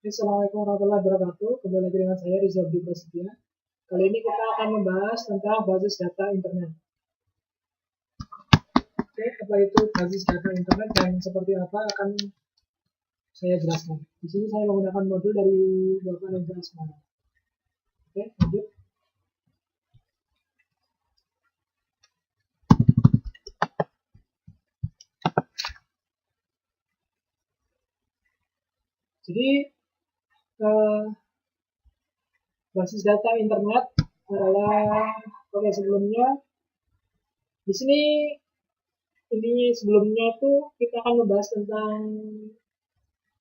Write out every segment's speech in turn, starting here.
Assalamualaikum warahmatullahi wabarakatuh. Kembali lagi dengan saya Rizal Budi Prasetya. Kali ini kita akan membahas tentang basis data internet. Oke, apa itu basis data internet dan seperti apa akan saya jelaskan. Di sini saya menggunakan modul dari Bapak Nendra Asmara. Oke, lanjut. Jadi basis data internet adalah sebelumnya di sini sebelumnya itu kita akan membahas tentang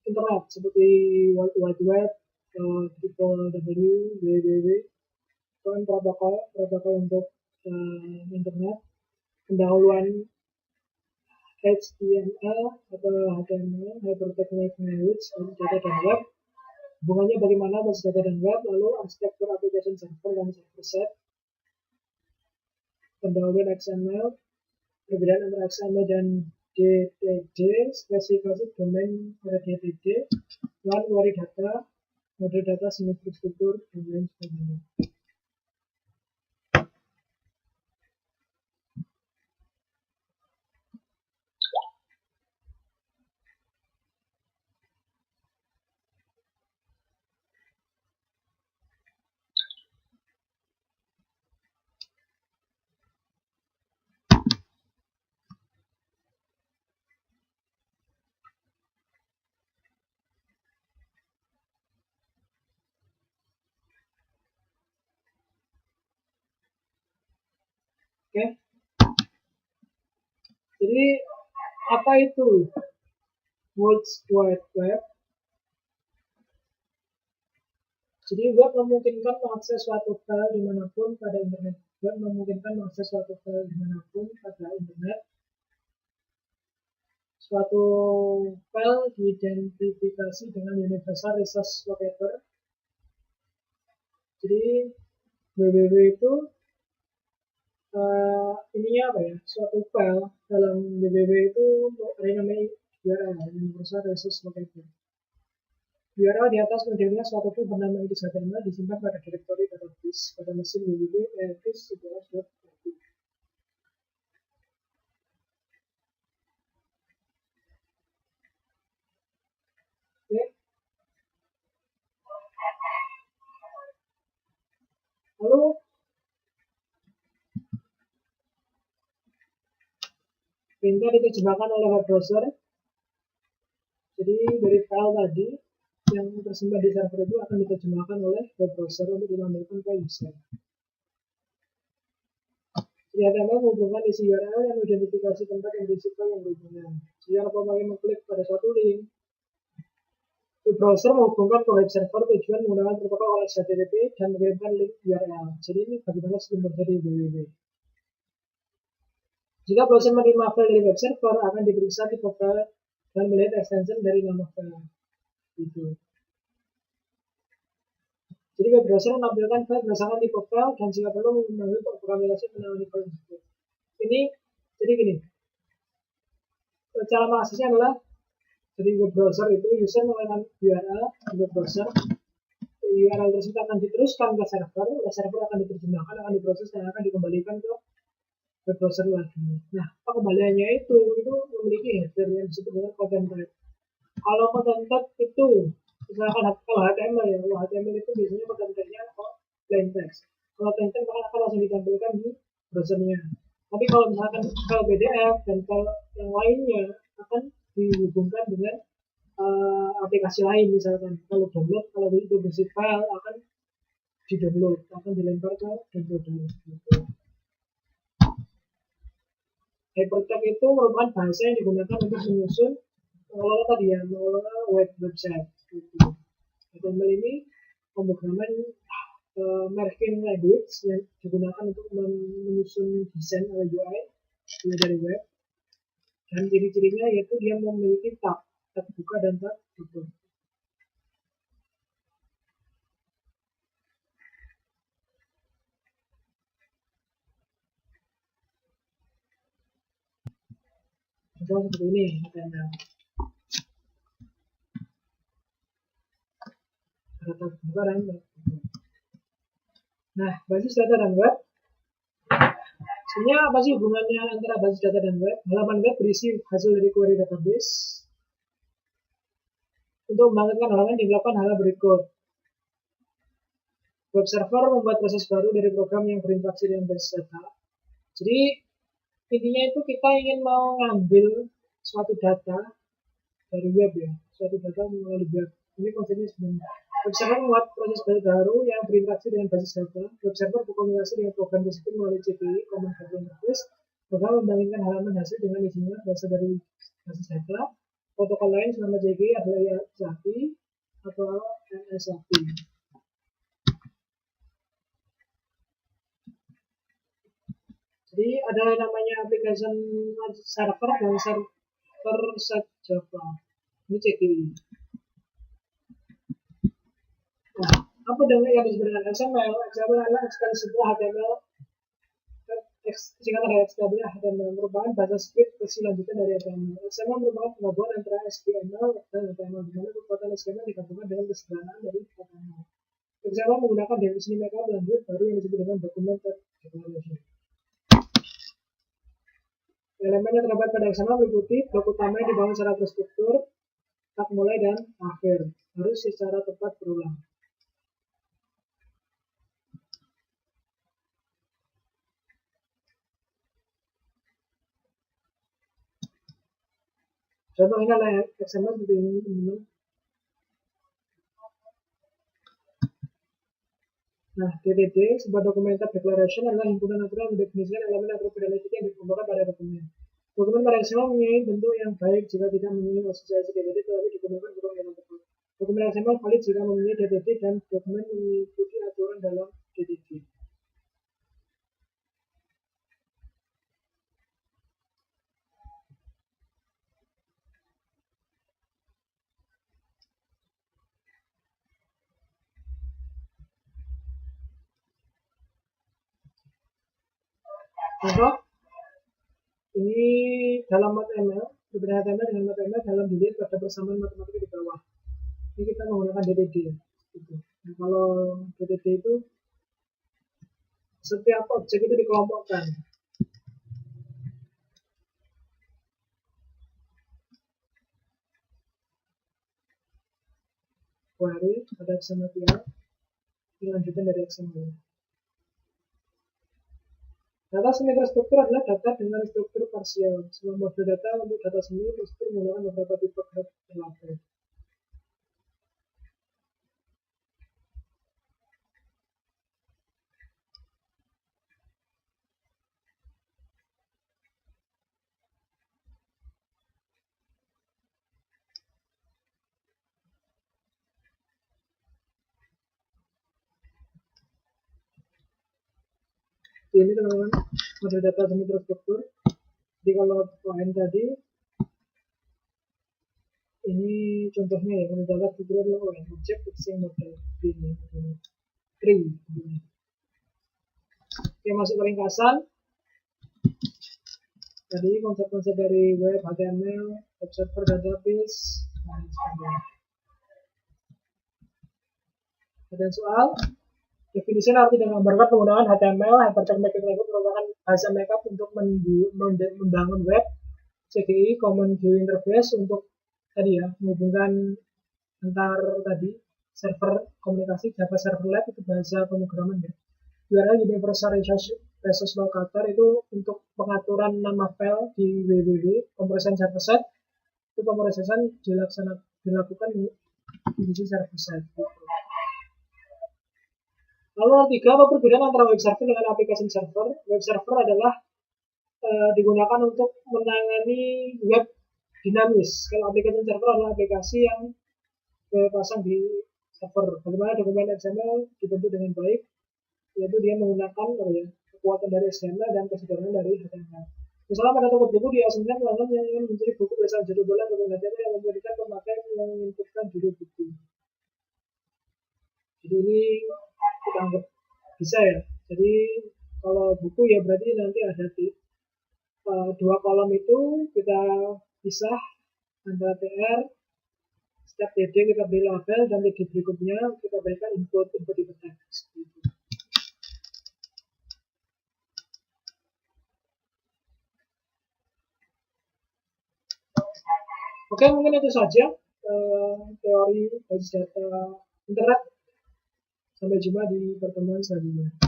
internet seperti World Wide Web, www, www, kan protokol untuk internet, pendahuluan HTML atau HTML, Hypertext Language, data dan web, hubungannya bagaimana basis data dan web, lalu arsitektur application server dan server set, pendahuluan XML, perbedaan antara XML dan DTD, spesifikasi domain pada DTD, lalu query data, model data, symmetric struktur, dan lain sebagainya. Oke, jadi apa itu World Wide Web? Jadi web memungkinkan mengakses suatu file dimanapun pada internet. Web memungkinkan mengakses suatu file dimanapun pada internet. Suatu file diidentifikasi dengan Universal Resource Locator. Jadi www itu ininya apa ya? Suatu file dalam www itu ada yang namanya URL, Universal Resource Locator. URL di atas modelnya suatu file bernama index.html disimpan pada direktori database pada mesin www.edis.html. Oke. Lalu perintah diterjemahkan oleh web browser. Jadi dari file tadi yang tersimpan di server itu akan diterjemahkan oleh web browser untuk ditampilkan ke user. Jadi HTML menghubungkan isi URL yang mengidentifikasi tempat yang berisiko yang berhubungan. Jika pemakai mengklik pada suatu link, web browser menghubungkan ke web server tujuan menggunakan protokol HTTP dan mengirimkan link URL. Jadi ini bagaimana sebelum terjadi www. Jika browser menerima file dari web server, akan diperiksa tipe file dan melihat extension dari nama file. Gitu. Jadi web browser menampilkan file berdasarkan tipe file dan jika perlu memanggil programasi menangani file tersebut. Ini jadi gini. Cara mengaksesnya adalah jadi web browser itu user mengenal URL di web browser. URL tersebut akan diteruskan ke server, server akan diterjemahkan, akan diproses dan akan dikembalikan ke web browser lagi. Nah, pengembaliannya itu memiliki header yang disebut dengan content type. Kalau content type itu misalkan kalau HTML ya, kalau HTML itu biasanya content type-nya plain text. Kalau plain text akan langsung ditampilkan di browsernya. Tapi kalau misalkan file PDF dan file yang lainnya akan dihubungkan dengan aplikasi lain misalkan. Kalau download, kalau itu bersih file akan di-download, akan dilempar ke downloader gitu. Hypertext itu merupakan bahasa yang digunakan untuk menyusun mengelola tadi ya, mengelola website gitu. HTML ini pemrograman marking language yang digunakan untuk menyusun desain atau UI dari web. Dan ciri-cirinya yaitu dia memiliki tab buka dan tab tutup. Contoh seperti ini HTML. data terbuka dan nah, basis data dan web. Sebenarnya apa sih hubungannya antara basis data dan web? Halaman web berisi hasil dari query database. Untuk membangkitkan halaman dilakukan hal berikut. Web server membuat proses baru dari program yang berinteraksi dengan basis data. Jadi intinya itu kita ingin mau ngambil suatu data dari web ya, suatu data melalui web. Ini konsepnya sebenarnya. Web server membuat proses baru yang berinteraksi dengan basis data. Web server berkomunikasi dengan program tersebut melalui CPI, Common Gateway Interface. Program membandingkan halaman hasil dengan isinya berasal dari basis data. Protokol lain selama JGI adalah API atau NSAPI. Jadi ada namanya application server dan server set Java. Ini CGI. Nah, apa dengan yang disebut dengan XML? XML adalah extensible HTML. Singkatan dari HTML merupakan bahasa script versi lanjutan dari HTML. XML merupakan penggabungan antara HTML dan HTML, di mana kekuatan XML digabungkan dengan kesederhanaan dari HTML. XML menggunakan definisi makeup lanjut baru yang disebut dengan documented declaration. Elemen yang terdapat pada XML meliputi blok utama yang dibangun secara terstruktur, tak mulai dan akhir, harus secara tepat berulang. Contohnya adalah XML seperti ini. Nah, DDD, sebuah documented declaration adalah himpunan aturan yang mendefinisikan elemen atau fidelity yang dikumpulkan pada dokumen. Dokumen pada XML mempunyai bentuk yang baik jika tidak mempunyai asosiasi DDD, tetapi dikumpulkan bentuk yang tepat. Dokumen XML valid jika mempunyai DDD dan dokumen mengikuti aturan dalam DDD. Contoh, ini dalam HTML, berbeda HTML dengan HTML dalam delete pada persamaan matematika di bawah. Ini kita menggunakan DDD. Gitu. Nah, kalau DDD itu setiap objek itu dikelompokkan. Query pada XML ini lanjutan dari XML. Data semi terstruktur adalah data dengan struktur parsial. Sebuah model data untuk data semi terstruktur menggunakan beberapa tipe graf berlapis. Ini teman-teman model data semi terstruktur. Jadi kalau lain tadi ini contohnya ya, model data struktur adalah objek fixing model ini tree ini. Oke, masuk ke ringkasan. Tadi konsep-konsep dari web, HTML, web server, database, dan sebagainya. Ada soal? Definisi arti dan menggambarkan penggunaan HTML, Hypertext Markup Language merupakan bahasa markup untuk membangun web, CGI, Common Gateway Interface untuk tadi ya, menghubungkan antar tadi server komunikasi Java Servlet itu bahasa pemrograman ya. URL Universal Resource Locator itu untuk pengaturan nama file di www. Pemrosesan server set itu pemrosesan dilakukan di sisi server set. Lalu tiga, apa perbedaan antara web server dengan aplikasi server? Web server adalah digunakan untuk menangani web dinamis. Kalau aplikasi server adalah aplikasi yang pasang di server. Bagaimana dokumen XML dibentuk dengan baik? Yaitu dia menggunakan kekuatan dari XML dan kesederhanaan dari HTML. Misalnya pada toko buku diasingkan pelanggan yang ingin mencari buku berdasarkan judul bulan atau HTML yang memberikan pemakai yang menginputkan judul buku. Jadi ini kita anggap bisa ya. Jadi kalau buku ya berarti nanti ada di dua kolom itu kita pisah antara TR Setiap TD kita beri label dan TD berikutnya kita berikan input teks. Oke, mungkin itu saja teori basis data internet. Sampai jumpa di pertemuan selanjutnya.